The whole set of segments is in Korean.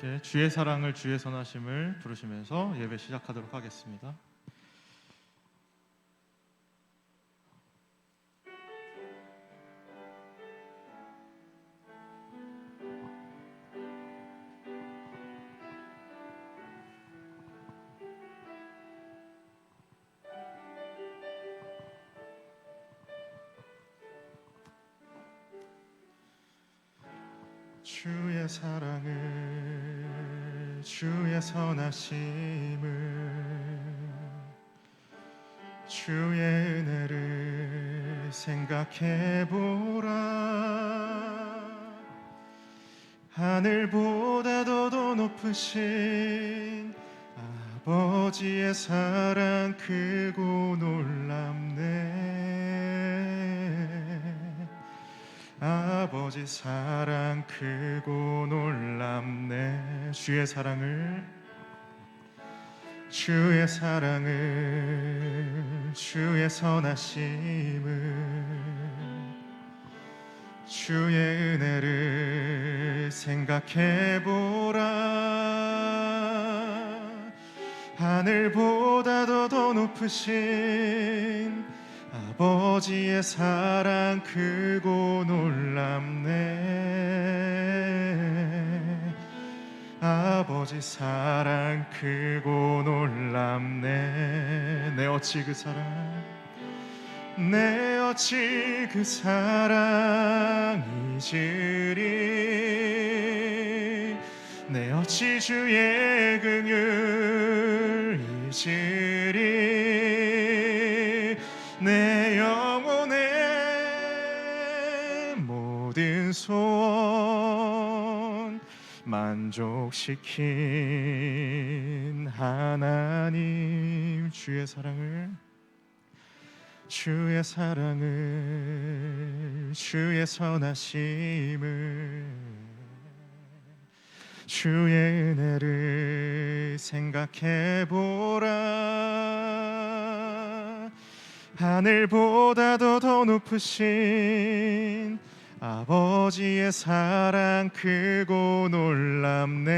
함께 주의 사랑을 주의 선하심을 부르시면서 예배 시작하도록 하겠습니다. 주의 사랑을 주의 선하심을 주의 은혜를 생각해보라. 하늘보다도 더 높으신 아버지의 사랑 크고 놀랍네. 아버지 사랑 크고 놀랍네. 주의 사랑을 주의 선하심을 주의 은혜를 생각해보라. 하늘보다도 더 높으신 아버지의 사랑 크고 놀랍네. 아버지 사랑 크고 놀랍네. 내 어찌 그 사랑 잊으리. 내 어찌 주의 긍휼 잊으리. 내 영혼의 모든 소원 만족시킨 하나님. 주의 사랑을 주의 선하심을 주의 은혜를 생각해보라. 하늘보다도 더 높으신 아버지의 사랑 크고 놀랍네.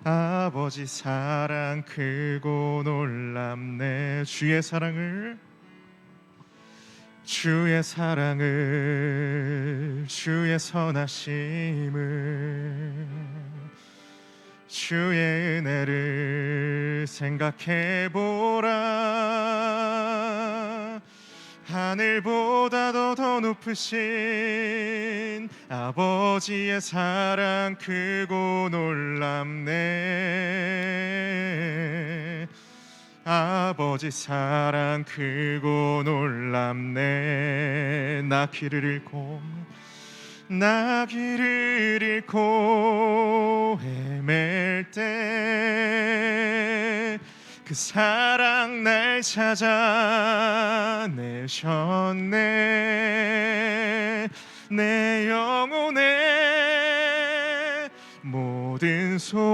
아버지 사랑 크고 놀랍네. 주의 사랑을 주의 선하심을 주의 은혜를 생각해보라. 하늘보다도 더 높으신 아버지의 사랑 크고 놀랍네. 아버지 사랑 크고 놀랍네. 나 길을 잃고 헤맬 때 그 사랑 날 찾아내셨네. 내 영혼의 모든 소원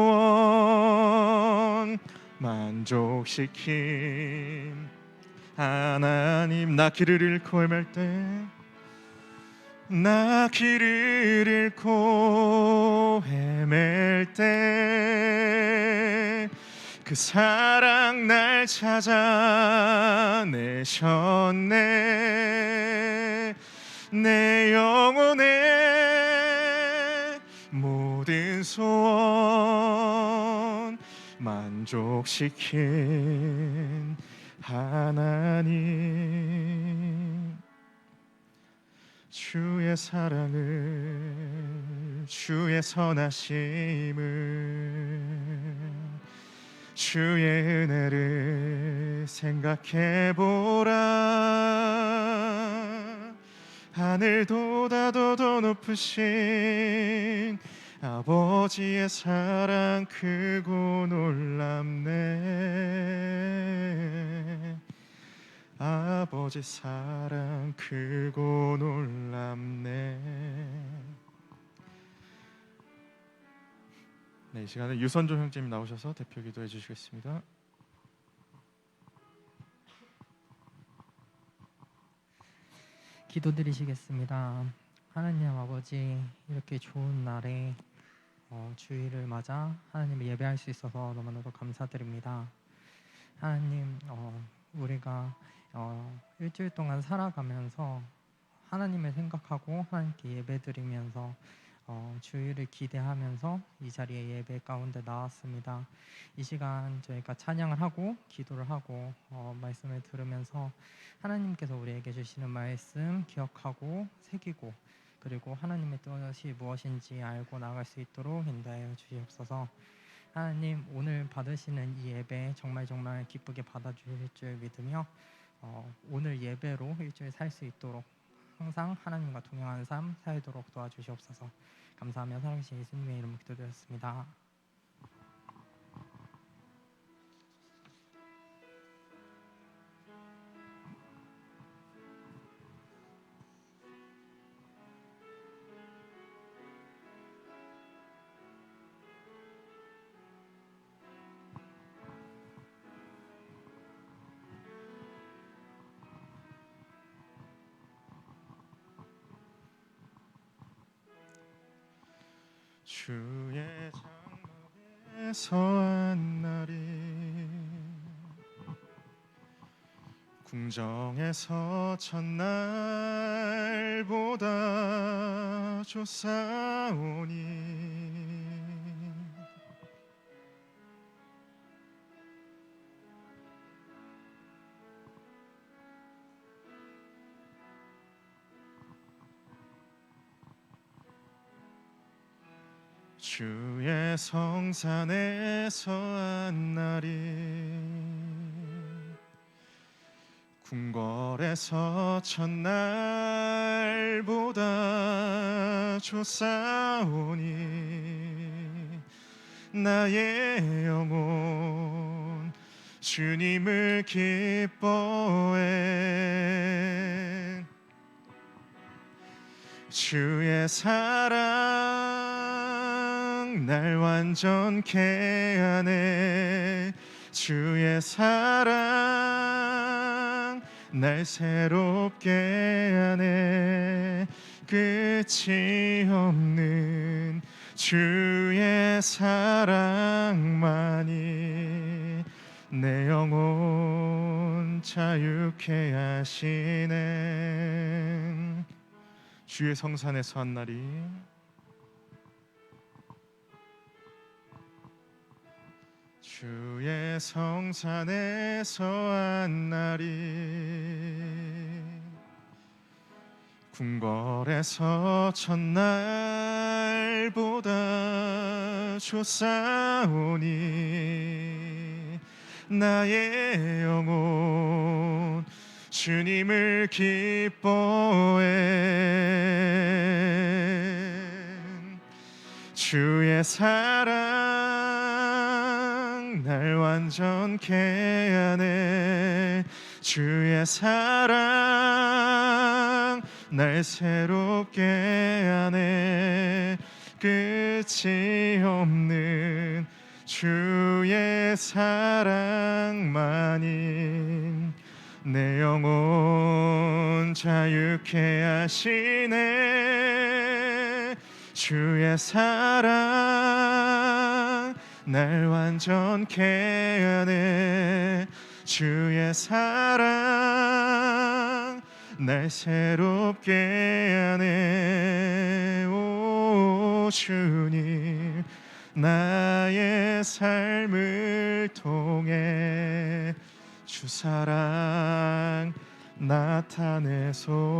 만족시킨 하나님. 나 길을 잃고 헤맬 때 그 사랑 날 찾아내셨네. 내 영혼의 모든 소원 만족시킨 하나님. 주의 사랑을 주의 선하심을 주의 은혜를 생각해보라. 하늘보다도 더 높으신 아버지의 사랑 크고 놀랍네. 아버지 사랑 크고 놀랍네. 네, 이 시간에 유선조 형제님 나오셔서 대표 기도해 주시겠습니다. 기도드리시겠습니다. 하나님 아버지, 이렇게 좋은 날에 주일을 맞아 하나님을 예배할 수 있어서 너무나도 감사드립니다. 하나님, 우리가 일주일 동안 살아가면서 하나님을 생각하고 하나님께 예배드리면서 주일을 기대하면서 이 자리에 예배 가운데 나왔습니다. 이 시간 저희가 찬양을 하고 기도를 하고 말씀을 들으면서 하나님께서 우리에게 주시는 말씀 기억하고 새기고, 그리고 하나님의 뜻이 무엇인지 알고 나갈 수 있도록 인도하여 주시옵소서. 하나님, 오늘 받으시는 이 예배 정말 기쁘게 받아주실 줄 믿으며 오늘 예배로 일주일 살 수 있도록 항상 하나님과 동행하는 삶 살도록 도와주시옵소서. 감사하며 살아계신 예수님의 이름으로 기도드렸습니다. 주의 장막에 서한 날이 궁정에서 첫날보다 좋사오니 주의 성산에서 한 날이 궁궐에서 첫날보다 좋사오니 나의 영혼 주님을 기뻐해. 주의 사랑 날 완전케 하네. 주의 사랑 날 새롭게 하네. 끝이 없는 주의 사랑만이 내 영혼 자유케 하시네. 주의 성산에서 한 날이 주의 성산에서 한 날이 궁궐에서 첫날보다 좋사오니 나의 영혼 주님을 기뻐해. 주의 사랑 날 완전케 하네. 주의 사랑 날 새롭게 하네. 끝이 없는 주의 사랑만이 내 영혼 자유케 하시네. 주의 사랑 날 완전케 하네. 주의 사랑 날 새롭게 하네. 오 주님, 나의 삶을 통해 주 사랑 나타내소서.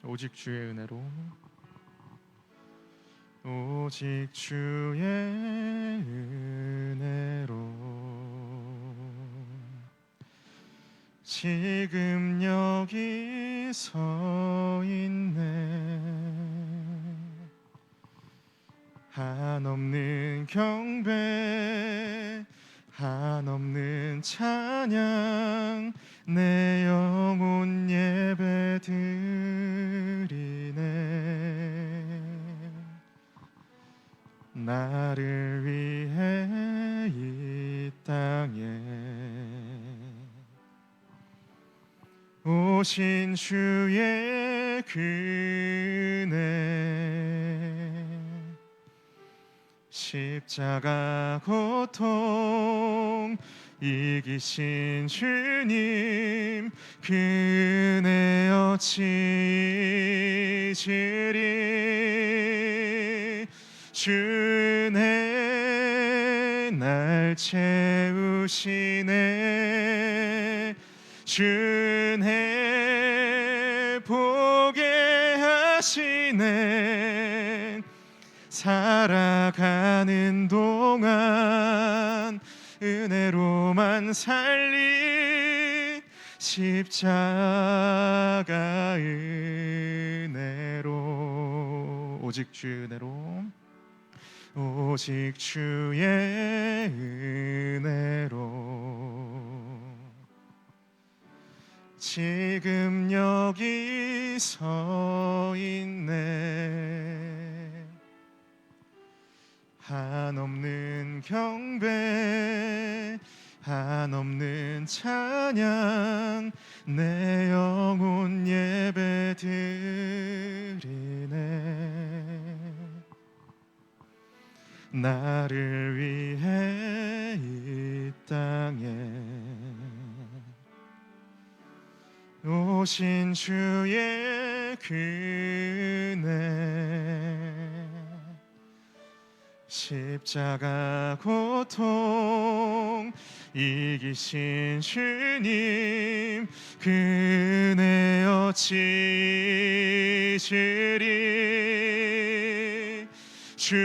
오직 주의 은혜로 오직 주의 은혜로 지금 여기 서 있네. 한없는 경배, 한없는 찬양, 내 영혼 예배 드리네. 나를 위해 이 땅에 오신 주의 은혜, 십자가 고통 이기신 주님, 그 은혜 어찌 잊으리. 주 은혜 날 채우시네. 주 은혜 보게 하시네. 살아가는 동안 은혜로만 살리. 십자가 은혜로, 오직 주의 은혜로, 오직 주의 은혜로 지금 여기 서 있네. 한없는 경배, 한없는 찬양, 내 영혼 예배 드리네. 나를 위해 이 땅에 오신 주의 은혜, 십자가 고통 이기신 주님, 그 은혜 어찌 잊으리. 주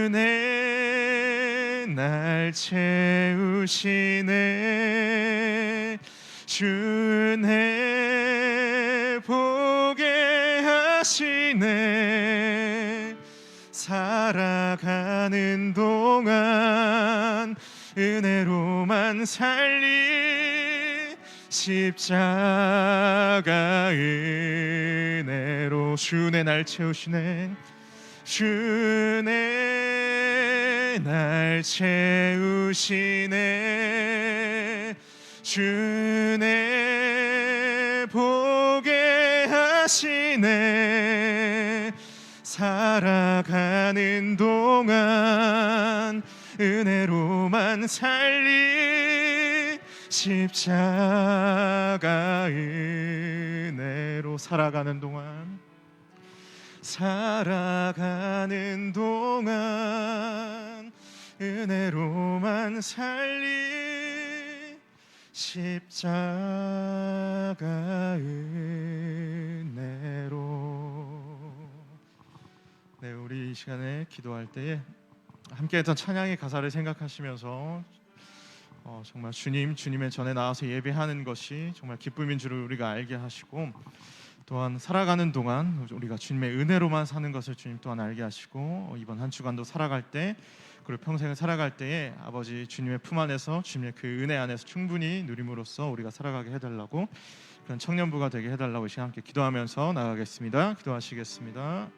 은혜 날 채우시네. 주 은혜 보게 하시네. 살아가는 동안 은혜로만 살리. 십자가 은혜로 주 은혜 날 채우시네. 주 은혜 날 채우시네. 주 은혜 보게 하시네. 살아가는 동안 은혜로만 살리. 십자가 은혜로 살아가는 동안, 살아가는 동안 은혜로만 살리. 십자가 은혜로. 네, 우리 이 시간에 기도할 때에 함께했던 찬양의 가사를 생각하시면서 정말 주님의 전에 나와서 예배하는 것이 정말 기쁨인 줄을 우리가 알게 하시고, 또한 살아가는 동안 우리가 주님의 은혜로만 사는 것을 주님 또한 알게 하시고, 이번 한 주간도 살아갈 때, 그리고 평생을 살아갈 때에 아버지 주님의 품 안에서, 주님의 그 은혜 안에서 충분히 누림으로써 우리가 살아가게 해달라고, 그런 청년부가 되게 해달라고 이 시간 함께 기도하면서 나가겠습니다. 기도하시겠습니다.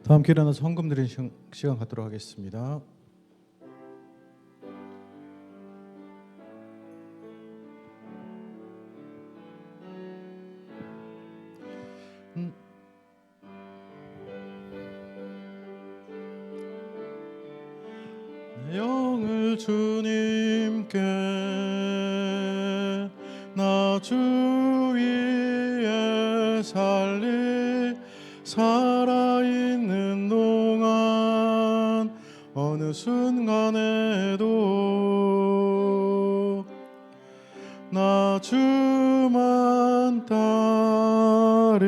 다 함께 일어나서 헌금 드리는 시간 갖도록 하겠습니다. 내 영을 주님께 나 주 위에 살아있는 동안 어느 순간에도 나 주만 따르리.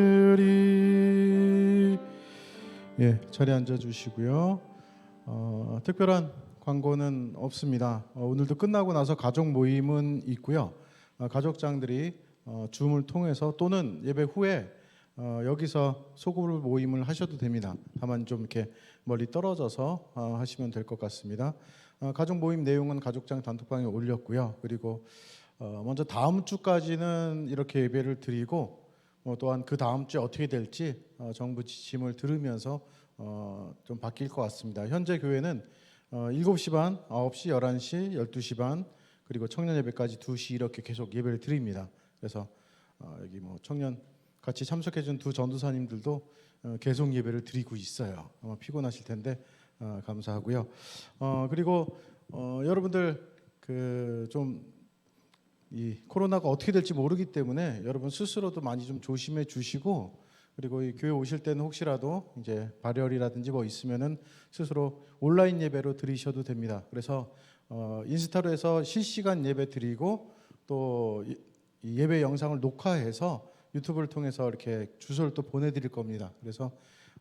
자리에 앉아 주시고요. 특별한 광고는 없습니다. 오늘도 끝나고 나서 가족 모임은 있고요. 가족장들이 줌을 통해서 또는 예배 후에 여기서 소그룹 모임을 하셔도 됩니다. 다만 좀 이렇게 멀리 떨어져서 하시면 될 것 같습니다. 가족 모임 내용은 가족장 단톡방에 올렸고요. 그리고 먼저 다음 주까지는 이렇게 예배를 드리고 또한 그 다음 주에 어떻게 될지 정부 지침을 들으면서 좀 바뀔 것 같습니다. 현재 교회는 7시 반, 9시, 11시, 12시 반 그리고 청년 예배까지 2시 이렇게 계속 예배를 드립니다. 그래서 여기 청년 같이 참석해 준 두 전도사님들도 계속 예배를 드리고 있어요. 아마 피곤하실 텐데 감사하고요. 그리고 여러분들 이 코로나가 어떻게 될지 모르기 때문에 여러분 스스로도 많이 좀 조심해 주시고 그리고 이 교회 오실 때는 혹시라도 이제 발열이라든지 있으면은 스스로 온라인 예배로 드리셔도 됩니다. 그래서 인스타로 해서 실시간 예배 드리고 또 이 예배 영상을 녹화해서 유튜브를 통해서 이렇게 주소를 또 보내드릴 겁니다. 그래서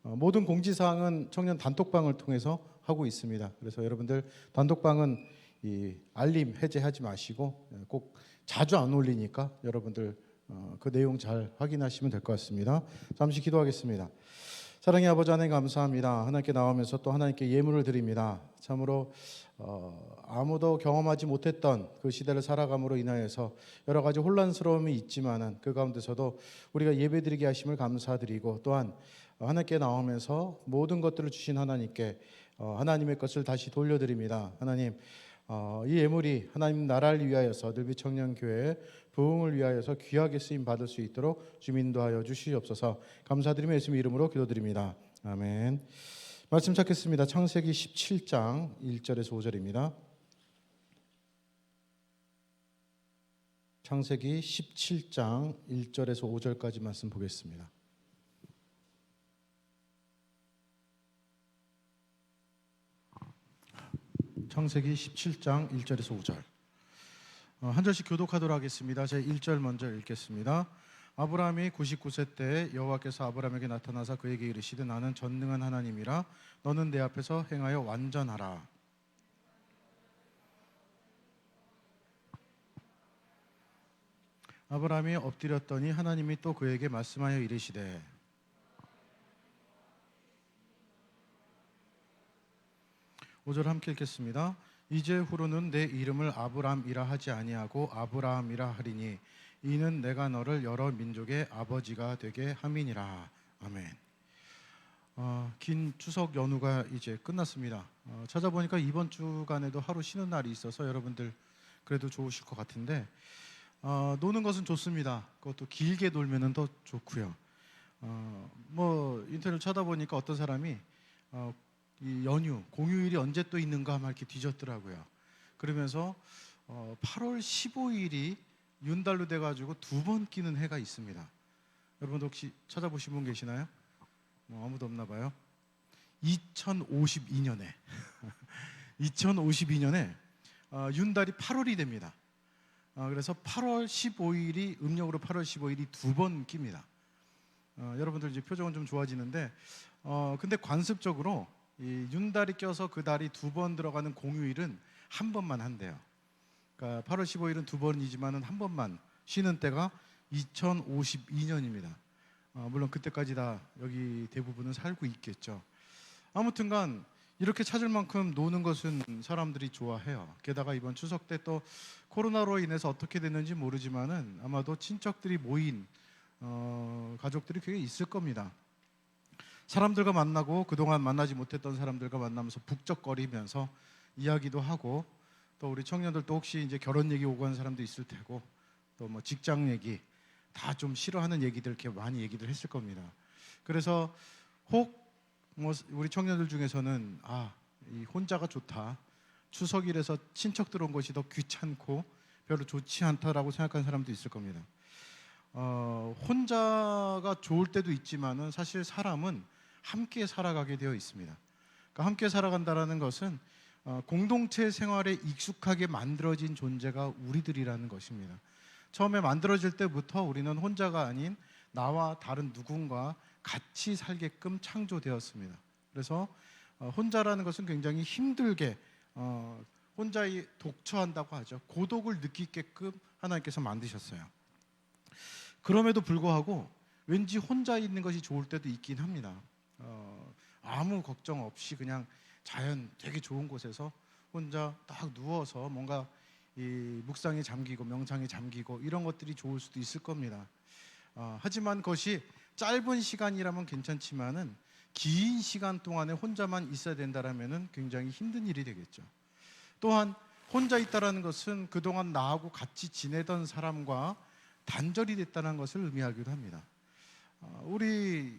모든 공지사항은 청년 단톡방을 통해서 하고 있습니다. 그래서 여러분들 단톡방은 이 알림 해제하지 마시고 꼭 자주 안 올리니까 여러분들 그 내용 잘 확인하시면 될 것 같습니다. 잠시 기도하겠습니다. 사랑의 아버지 하나님 감사합니다. 하나님께 나오면서 또 하나님께 예물을 드립니다. 참으로 아무도 경험하지 못했던 그 시대를 살아감으로 인하여서 여러 가지 혼란스러움이 있지만은 그 가운데서도 우리가 예배드리게 하심을 감사드리고 또한 하나님께 나오면서 모든 것들을 주신 하나님께 하나님의 것을 다시 돌려드립니다. 하나님 이 예물이 하나님 나라를 위하여서 늘비 청년교회 부흥을 위하여서 귀하게 쓰임 받을 수 있도록 주민도하여 주시옵소서. 감사드리며 예수님 이름으로 기도드립니다. 아멘. 말씀 찾겠습니다. 창세기 17장 1절에서 5절입니다. 창세기 17장 1절에서 5절까지 말씀 보겠습니다. 창세기 17장 1절에서 5절 한 절씩 교독하도록 하겠습니다. 제 1절 먼저 읽겠습니다. 아브라함이 99세 때 여호와께서 아브라함에게 나타나사 그에게 이르시되 나는 전능한 하나님이라 너는 내 앞에서 행하여 완전하라. 아브라함이 엎드렸더니 하나님이 또 그에게 말씀하여 이르시되 5절 함께 읽겠습니다. 이제 후로는 내 이름을 아브람이라 하지 아니하고 아브라함이라 하리니 이는 내가 너를 여러 민족의 아버지가 되게 함이니라. 아멘. 긴 추석 연휴가 이제 끝났습니다. 찾아보니까 이번 주간에도 하루 쉬는 날이 있어서 여러분들 그래도 좋으실 것 같은데 노는 것은 좋습니다. 그것도 길게 놀면은 더 좋고요. 인터넷 쳐다보니까 어떤 사람이 이 연휴 공휴일이 언제 또 있는가 막 이렇게 뒤졌더라고요. 그러면서 8월 15일이 윤달로 돼가지고 2번 끼는 해가 있습니다. 여러분 혹시 찾아보신 분 계시나요? 아무도 없나 봐요. 2052년에 2052년에 윤달이 8월이 됩니다. 그래서 8월 15일이 음력으로 8월 15일이 2번 낍니다. 여러분들 이제 표정은 좀 좋아지는데 근데 관습적으로 이 윤달이 껴서 그 달이 2번 들어가는 공휴일은 한 번만 한대요. 그러니까 8월 15일은 2번이지만은 한 번만 쉬는 때가 2052년입니다. 물론 그때까지 다 여기 대부분은 살고 있겠죠. 아무튼간 이렇게 찾을 만큼 노는 것은 사람들이 좋아해요. 게다가 이번 추석 때 또 코로나로 인해서 어떻게 됐는지 모르지만은 아마도 친척들이 모인 가족들이 꽤 있을 겁니다. 사람들과 만나고 그동안 만나지 못했던 사람들과 만나면서 북적거리면서 이야기도 하고, 또 우리 청년들도 혹시 이제 결혼 얘기 오고 한 사람도 있을 테고, 또 뭐 직장 얘기 다 좀 싫어하는 얘기들 이렇게 많이 얘기를 했을 겁니다. 그래서 혹 뭐 우리 청년들 중에서는 이 혼자가 좋다, 추석이라서 친척 들어온 것이 더 귀찮고 별로 좋지 않다라고 생각하는 사람도 있을 겁니다. 혼자가 좋을 때도 있지만은 사실 사람은 함께 살아가게 되어 있습니다. 그러니까 함께 살아간다라는 것은 공동체 생활에 익숙하게 만들어진 존재가 우리들이라는 것입니다. 처음에 만들어질 때부터 우리는 혼자가 아닌 나와 다른 누군가 같이 살게끔 창조되었습니다. 그래서 혼자라는 것은 굉장히 힘들게 혼자 독처한다고 하죠. 고독을 느끼게끔 하나님께서 만드셨어요. 그럼에도 불구하고 왠지 혼자 있는 것이 좋을 때도 있긴 합니다. 아무 걱정 없이 그냥 자연 되게 좋은 곳에서 혼자 딱 누워서 뭔가 이 묵상에 잠기고 명상에 잠기고 이런 것들이 좋을 수도 있을 겁니다. 하지만 그것이 짧은 시간이라면 괜찮지만은 긴 시간 동안에 혼자만 있어야 된다라면은 굉장히 힘든 일이 되겠죠. 또한 혼자 있다라는 것은 그동안 나하고 같이 지내던 사람과 단절이 됐다는 것을 의미하기도 합니다. 우리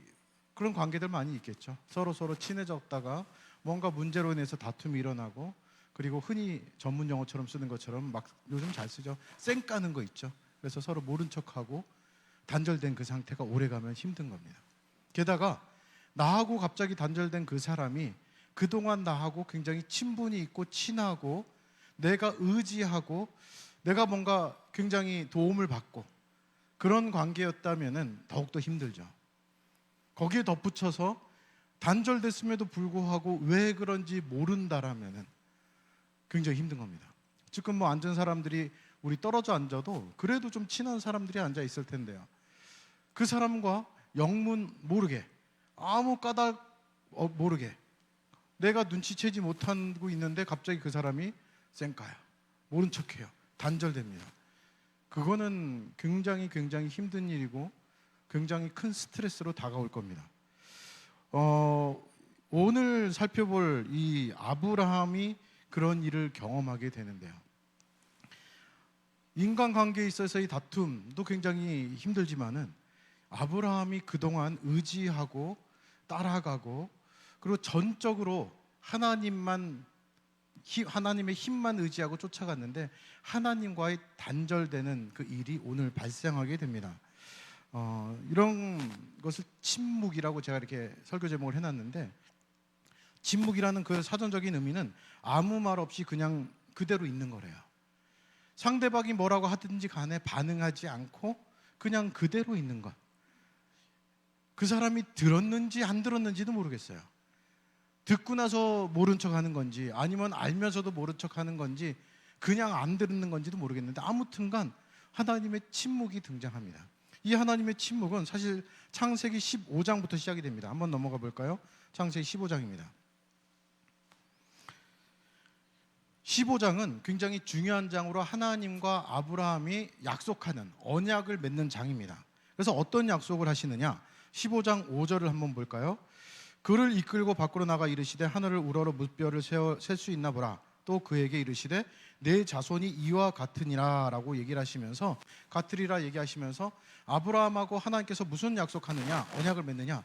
그런 관계들 많이 있겠죠. 서로 친해졌다가 뭔가 문제로 인해서 다툼이 일어나고, 그리고 흔히 전문 용어처럼 쓰는 것처럼 막 요즘 잘 쓰죠. 쌩 까는 거 있죠. 그래서 서로 모른 척하고 단절된 그 상태가 오래가면 힘든 겁니다. 게다가 나하고 갑자기 단절된 그 사람이 그동안 나하고 굉장히 친분이 있고 친하고 내가 의지하고 내가 뭔가 굉장히 도움을 받고 그런 관계였다면은 더욱더 힘들죠. 거기에 덧붙여서 단절됐음에도 불구하고 왜 그런지 모른다라면은 굉장히 힘든 겁니다. 지금 뭐 앉은 사람들이 우리 떨어져 앉아도 그래도 좀 친한 사람들이 앉아 있을 텐데요. 그 사람과 영문 모르게 아무 까닭 모르게 내가 눈치채지 못하고 있는데 갑자기 그 사람이 쌩까요. 모른 척해요. 단절됩니다. 그거는 굉장히 힘든 일이고 굉장히 큰 스트레스로 다가올 겁니다. 오늘 살펴볼 이 아브라함이 그런 일을 경험하게 되는데요. 인간관계에 있어서의 다툼도 굉장히 힘들지만은 아브라함이 그동안 의지하고 따라가고 그리고 전적으로 하나님의 힘만 의지하고 쫓아갔는데 하나님과의 단절되는 그 일이 오늘 발생하게 됩니다. 이런 것을 침묵이라고 제가 이렇게 설교 제목을 해놨는데, 침묵이라는 그 사전적인 의미는 아무 말 없이 그냥 그대로 있는 거래요. 상대방이 뭐라고 하든지 간에 반응하지 않고 그냥 그대로 있는 것. 그 사람이 들었는지 안 들었는지도 모르겠어요. 듣고 나서 모른 척 하는 건지 아니면 알면서도 모른 척 하는 건지 그냥 안 듣는 건지도 모르겠는데 아무튼간 하나님의 침묵이 등장합니다. 이 하나님의 침묵은 사실 창세기 15장부터 시작이 됩니다. 한번 넘어가 볼까요? 창세기 15장입니다. 15장은 굉장히 중요한 장으로 하나님과 아브라함이 약속하는 언약을 맺는 장입니다. 그래서 어떤 약속을 하시느냐? 15장 5절을 한번 볼까요? 그를 이끌고 밖으로 나가 이르시되 하늘을 우러러 무뼈를 셀 수 있나 보라. 또 그에게 이르시되 내 자손이 이와 같으니라 라고 얘기를 하시면서, 같으리라 얘기하시면서 아브라함하고 하나님께서 무슨 약속하느냐, 언약을 맺느냐,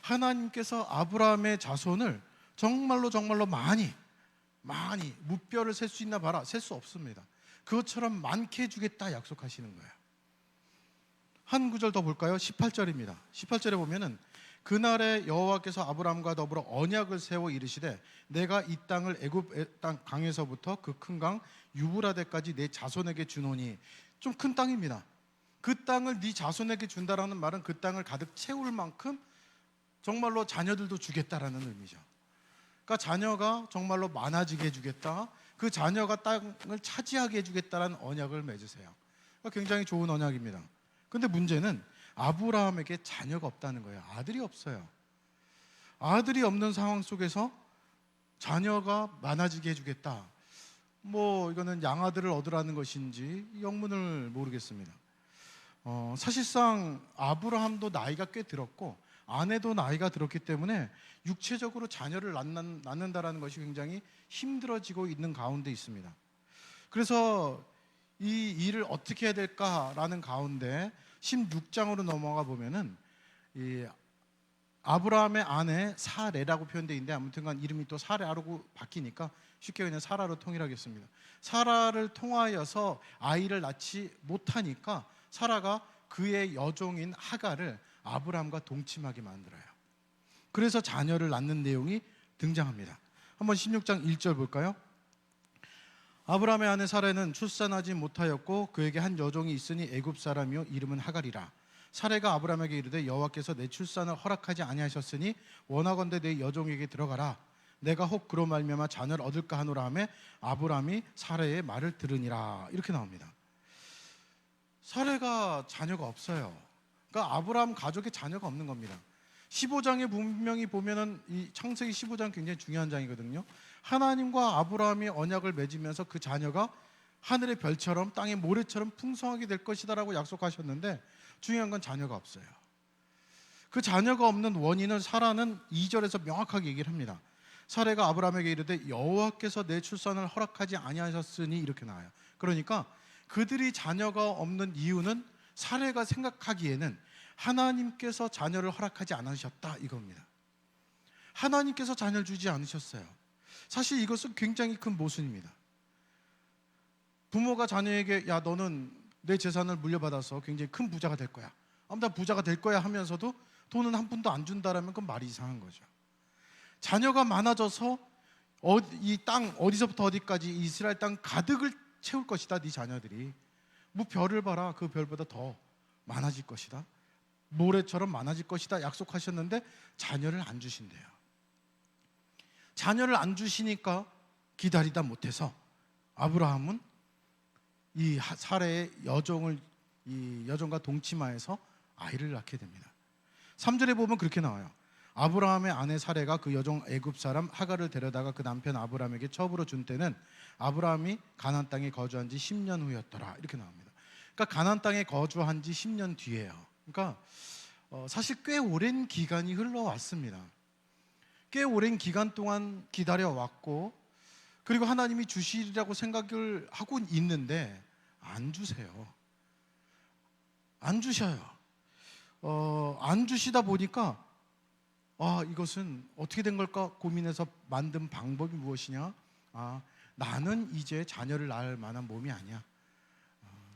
하나님께서 아브라함의 자손을 정말로 많이 무뼈를 셀 수 있나 봐라. 셀 수 없습니다. 그것처럼 많게 해주겠다 약속하시는 거예요. 한 구절 더 볼까요? 18절입니다. 18절에 보면은 그날에 여호와께서 아브라함과 더불어 언약을 세워 이르시되 내가 이 땅을 애굽 땅 강에서부터 그 큰 강 유브라데까지 내 자손에게 주노니. 좀 큰 땅입니다. 그 땅을 네 자손에게 준다라는 말은 그 땅을 가득 채울 만큼 정말로 자녀들도 주겠다라는 의미죠. 그러니까 자녀가 정말로 많아지게 해주겠다, 그 자녀가 땅을 차지하게 해주겠다라는 언약을 맺으세요. 그러니까 굉장히 좋은 언약입니다. 근데 문제는 아브라함에게 자녀가 없다는 거예요. 아들이 없어요. 아들이 없는 상황 속에서 자녀가 많아지게 해주겠다, 뭐 이거는 양아들을 얻으라는 것인지 영문을 모르겠습니다. 사실상 아브라함도 나이가 꽤 들었고 아내도 나이가 들었기 때문에 육체적으로 자녀를 낳는다라는 것이 굉장히 힘들어지고 있는 가운데 있습니다. 그래서 이 일을 어떻게 해야 될까라는 가운데 16장으로 넘어가 보면은 이 아브라함의 아내 사레라고 표현되어 있는데 아무튼간 이름이 또 사레라고 바뀌니까 쉽게 그냥 사라로 통일하겠습니다. 사라를 통하여서 아이를 낳지 못하니까 사라가 그의 여종인 하갈을 아브라함과 동침하게 만들어요. 그래서 자녀를 낳는 내용이 등장합니다. 한번 16장 1절 볼까요? 아브라함의 아내 사레는 출산하지 못하였고 그에게 한 여종이 있으니 애굽 사람이요 이름은 하갈이라. 사레가 아브라함에게 이르되 여호와께서 내 출산을 허락하지 아니하셨으니 원하건대 내 여종에게 들어가라. 내가 혹 그로 말미암아 자녀를 얻을까 하노라 하매 아브라함이 사레의 말을 들으니라. 이렇게 나옵니다. 사레가 자녀가 없어요. 그러니까 아브라함 가족에 자녀가 없는 겁니다. 15장에 분명히 보면은 이 창세기 15장 굉장히 중요한 장이거든요. 하나님과 아브라함이 언약을 맺으면서 그 자녀가 하늘의 별처럼 땅의 모래처럼 풍성하게 될 것이다라고 약속하셨는데 중요한 건 자녀가 없어요. 그 자녀가 없는 원인을 사라는 2절에서 명확하게 얘기를 합니다. 사레가 아브라함에게 이르되 여호와께서 내 출산을 허락하지 아니하셨으니 이렇게 나와요. 그러니까 그들이 자녀가 없는 이유는 사레가 생각하기에는 하나님께서 자녀를 허락하지 않으셨다 이겁니다. 하나님께서 자녀를 주지 않으셨어요. 사실 이것은 굉장히 큰 모순입니다. 부모가 자녀에게 야 너는 내 재산을 물려받아서 굉장히 큰 부자가 될 거야. 아무튼 부자가 될 거야 하면서도 돈은 한 푼도 안 준다라면 그건 말이 이상한 거죠. 자녀가 많아져서 이 땅 어디서부터 어디까지 이스라엘 땅 가득을 채울 것이다. 네 자녀들이 뭐 별을 봐라. 그 별보다 더 많아질 것이다. 모래처럼 많아질 것이다 약속하셨는데 자녀를 안 주신대요. 자녀를 안 주시니까 기다리다 못해서 아브라함은 이 사레의 여종과 동침하여서 아이를 낳게 됩니다. 3절에 보면 그렇게 나와요. 아브라함의 아내 사레가 그 여종 애굽 사람 하갈을 데려다가 그 남편 아브라함에게 첩으로 준 때는 아브라함이 가나안 땅에 거주한 지 10년 후였더라. 이렇게 나옵니다. 그러니까 가나안 땅에 거주한 지 10년 뒤예요. 그러니까 사실 꽤 오랜 기간이 흘러왔습니다. 꽤 오랜 기간 동안 기다려왔고 그리고 하나님이 주시리라고 생각을 하고 있는데 안 주세요. 안 주셔요. 안 주시다 보니까 이것은 어떻게 된 걸까 고민해서 만든 방법이 무엇이냐? 나는 이제 자녀를 낳을 만한 몸이 아니야.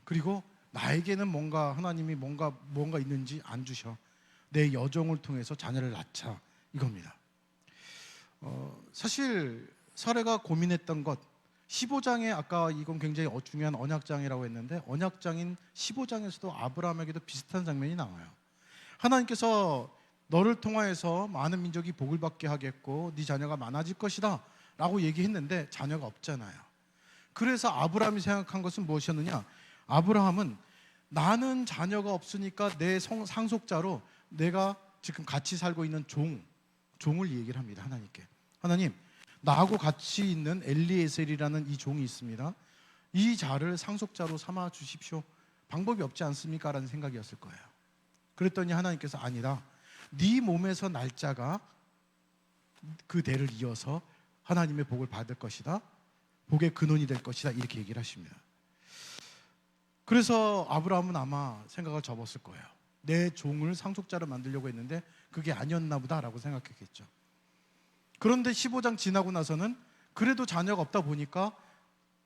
그리고 나에게는 뭔가 하나님이 뭔가 있는지 안 주셔. 내 여종을 통해서 자녀를 낳자 이겁니다. 사실 사레가 고민했던 것 15장에 아까 이건 굉장히 중요한 언약장이라고 했는데 언약장인 15장에서도 아브라함에게도 비슷한 장면이 나와요. 하나님께서 너를 통하여서 많은 민족이 복을 받게 하겠고 네 자녀가 많아질 것이다 라고 얘기했는데 자녀가 없잖아요. 그래서 아브라함이 생각한 것은 무엇이었느냐? 아브라함은 나는 자녀가 없으니까 내 상속자로 내가 지금 같이 살고 있는 종을 얘기를 합니다. 하나님께. 하나님, 나하고 같이 있는 엘리에셀이라는 이 종이 있습니다. 이 자를 상속자로 삼아 주십시오. 방법이 없지 않습니까? 라는 생각이었을 거예요. 그랬더니 하나님께서 아니다. 네 몸에서 날 자가 그 대를 이어서 하나님의 복을 받을 것이다. 복의 근원이 될 것이다. 이렇게 얘기를 하십니다. 그래서 아브라함은 아마 생각을 접었을 거예요. 내 종을 상속자로 만들려고 했는데 그게 아니었나 보다라고 생각했겠죠. 그런데 15장 지나고 나서는 그래도 자녀가 없다 보니까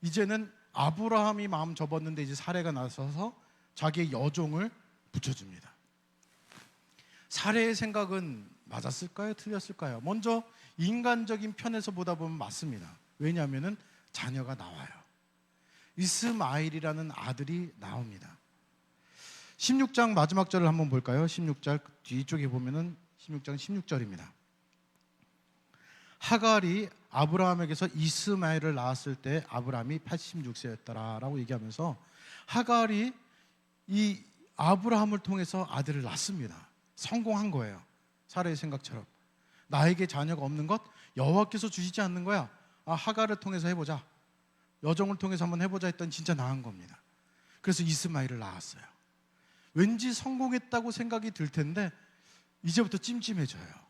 이제는 아브라함이 마음 접었는데 이제 사레가 나서서 자기의 여종을 붙여줍니다. 사레의 생각은 맞았을까요? 틀렸을까요? 먼저 인간적인 편에서 보다 보면 맞습니다. 왜냐하면 자녀가 나와요. 이스마엘이라는 아들이 나옵니다. 16장 마지막 절을 한번 볼까요? 16절 뒤쪽에 보면은 16장 16절입니다. 하갈이 아브라함에게서 이스마엘을 낳았을 때 아브라함이 86세였더라라고 얘기하면서 하갈이 이 아브라함을 통해서 아들을 낳습니다. 성공한 거예요. 사라의 생각처럼 나에게 자녀가 없는 것 여호와께서 주시지 않는 거야. 하갈을 통해서 해보자. 여종을 통해서 한번 해보자 했더니 진짜 낳은 겁니다. 그래서 이스마엘을 낳았어요. 왠지 성공했다고 생각이 들 텐데 이제부터 찜찜해져요.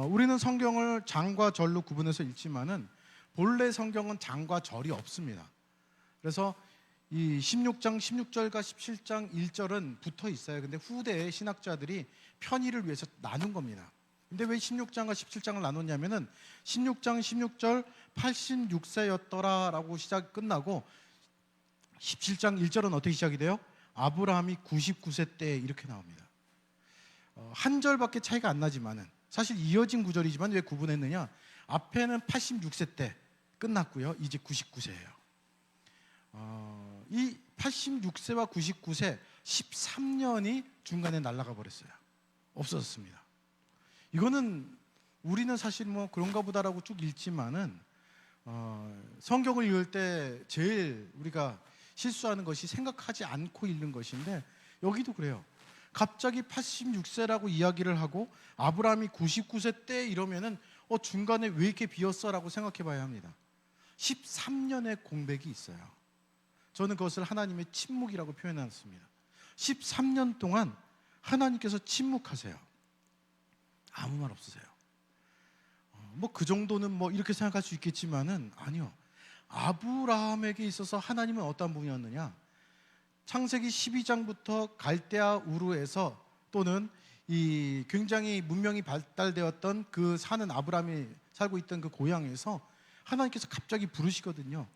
우리는 성경을 장과 절로 구분해서 읽지만은 본래 성경은 장과 절이 없습니다. 그래서 이 16장 16절과 17장 1절은 붙어 있어요. 근데 후대의 신학자들이 편의를 위해서 나눈 겁니다. 근데 왜 16장과 17장을 나눴냐면은 16장 16절 86세였더라라고 시작 끝나고 17장 1절은 어떻게 시작이 돼요? 아브라함이 99세 때 이렇게 나옵니다. 한 절밖에 차이가 안 나지만은 사실 이어진 구절이지만 왜 구분했느냐? 앞에는 86세 때 끝났고요. 이제 99세예요. 이 86세와 99세 13년이 중간에 날아가 버렸어요. 없어졌습니다. 이거는 우리는 사실 뭐 그런가 보다라고 쭉 읽지만은 성경을 읽을 때 제일 우리가 실수하는 것이 생각하지 않고 읽는 것인데 여기도 그래요. 갑자기 86세라고 이야기를 하고 아브라함이 99세 때 이러면은 중간에 왜 이렇게 비었어라고 생각해 봐야 합니다. 13년의 공백이 있어요. 저는 그것을 하나님의 침묵이라고 표현했습니다. 13년 동안 하나님께서 침묵하세요. 아무 말 없으세요. 뭐 그 정도는 뭐 이렇게 생각할 수 있겠지만은 아니요. 아브라함에게 있어서 하나님은 어떤 분이었느냐? 창세기 12장부터 갈대아 우르에서 또는 이 굉장히 문명이 발달되었던 그 사는 아브라함이 살고 있던 그 고향에서 하나님께서 갑자기 부르시거든요.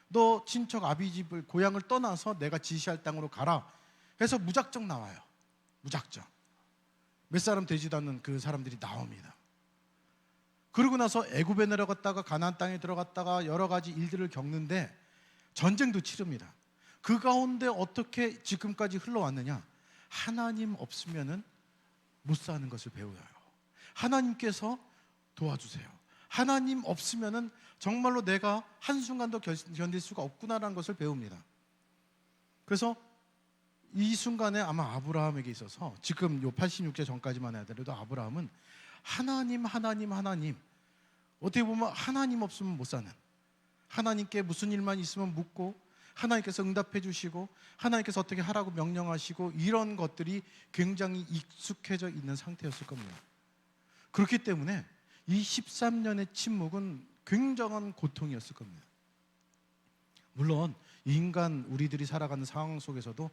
너 친척 아비집을 고향을 떠나서 내가 지시할 땅으로 가라 해서 무작정 나와요. 무작정. 몇 사람 되지도 않는 그 사람들이 나옵니다. 그러고 나서 애굽에 내려갔다가 가나안 땅에 들어갔다가 여러 가지 일들을 겪는데 전쟁도 치릅니다. 그 가운데 어떻게 지금까지 흘러왔느냐? 하나님 없으면은 못 사는 것을 배워요. 하나님께서 도와주세요. 하나님 없으면은 정말로 내가 한순간도 견딜 수가 없구나라는 것을 배웁니다. 그래서 이 순간에 아마 아브라함에게 있어서 지금 요 86세 전까지만 하더라도 아브라함은 하나님 어떻게 보면 하나님 없으면 못 사는, 하나님께 무슨 일만 있으면 묻고 하나님께서 응답해 주시고 하나님께서 어떻게 하라고 명령하시고 이런 것들이 굉장히 익숙해져 있는 상태였을 겁니다. 그렇기 때문에 이 13년의 침묵은 굉장한 고통이었을 겁니다. 물론 인간 우리들이 살아가는 상황 속에서도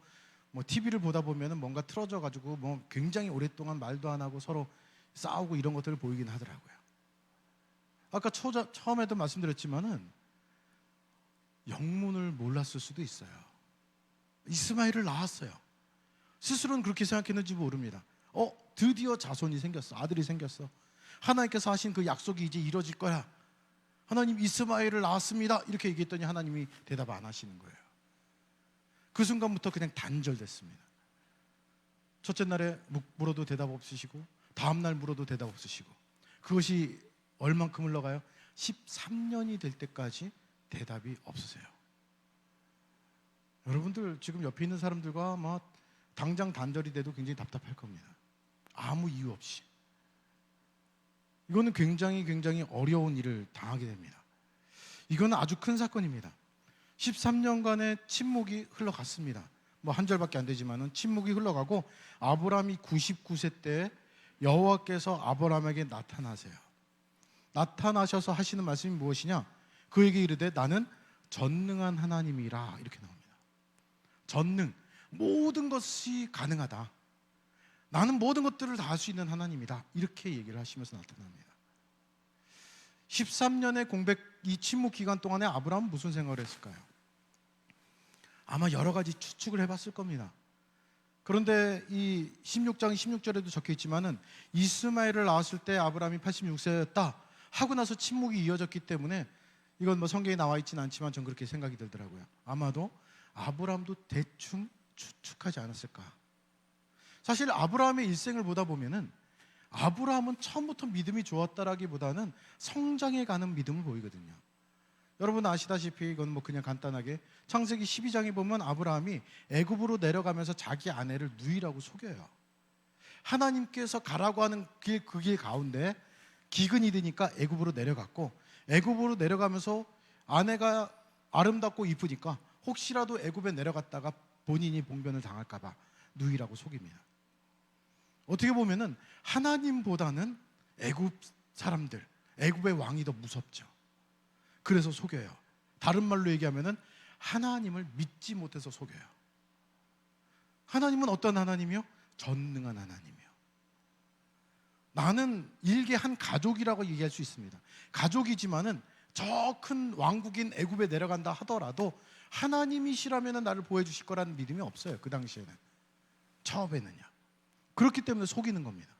뭐 TV를 보다 보면은 뭔가 틀어져 가지고 뭐 굉장히 오랫동안 말도 안 하고 서로 싸우고 이런 것들을 보이긴 하더라고요. 아까 처음에도 말씀드렸지만은 영문을 몰랐을 수도 있어요. 이스마엘을 낳았어요. 스스로는 그렇게 생각했는지 모릅니다. 드디어 자손이 생겼어. 아들이 생겼어. 하나님께서 하신 그 약속이 이제 이루어질 거야. 하나님 이스마엘을 낳았습니다. 이렇게 얘기했더니 하나님이 대답 안 하시는 거예요. 그 순간부터 그냥 단절됐습니다. 첫째 날에 물어도 대답 없으시고 다음 날 물어도 대답 없으시고 그것이 얼만큼 흘러가요? 13년이 될 때까지 대답이 없으세요. 여러분들 지금 옆에 있는 사람들과 뭐 당장 단절이 돼도 굉장히 답답할 겁니다. 아무 이유 없이. 이거는 굉장히 어려운 일을 당하게 됩니다. 이거는 아주 큰 사건입니다. 13년간의 침묵이 흘러갔습니다. 뭐 한 절밖에 안 되지만은 침묵이 흘러가고 아브라함이 99세 때 여호와께서 아브라함에게 나타나세요. 나타나셔서 하시는 말씀이 무엇이냐? 그에게 이르되 나는 전능한 하나님이라 이렇게 나옵니다. 전능, 모든 것이 가능하다. 나는 모든 것들을 다 할 수 있는 하나님이다. 이렇게 얘기를 하시면서 나타납니다. 13년의 공백, 이 침묵 기간 동안에 아브라함은 무슨 생각을 했을까요? 아마 여러 가지 추측을 해봤을 겁니다. 그런데 이 16장 16절에도 적혀 있지만은 이스마엘을 낳았을 때 아브라함이 86세였다 하고 나서 침묵이 이어졌기 때문에 이건 뭐 성경에 나와 있지는 않지만 전 그렇게 생각이 들더라고요. 아마도 아브라함도 대충 추측하지 않았을까. 사실 아브라함의 일생을 보다 보면은 아브라함은 처음부터 믿음이 좋았다라기보다는 성장해 가는 믿음을 보이거든요. 여러분 아시다시피 이건 뭐 그냥 간단하게 창세기 12장에 보면 아브라함이 애굽으로 내려가면서 자기 아내를 누이라고 속여요. 하나님께서 가라고 하는 그 길 가운데 기근이 되니까 애굽으로 내려갔고 애굽으로 내려가면서 아내가 아름답고 이쁘니까 혹시라도 애굽에 내려갔다가 본인이 봉변을 당할까 봐 누이라고 속입니다. 어떻게 보면은 하나님보다는 애굽 사람들, 애굽의 왕이 더 무섭죠. 그래서 속여요. 다른 말로 얘기하면은 하나님을 믿지 못해서 속여요. 하나님은 어떤 하나님이요? 전능한 하나님이요. 나는 일개 한 가족이라고 얘기할 수 있습니다. 가족이지만은 저 큰 왕국인 애굽에 내려간다 하더라도 하나님이시라면 나를 보여주실 거라는 믿음이 없어요. 그 당시에는. 처음에는요. 그렇기 때문에 속이는 겁니다.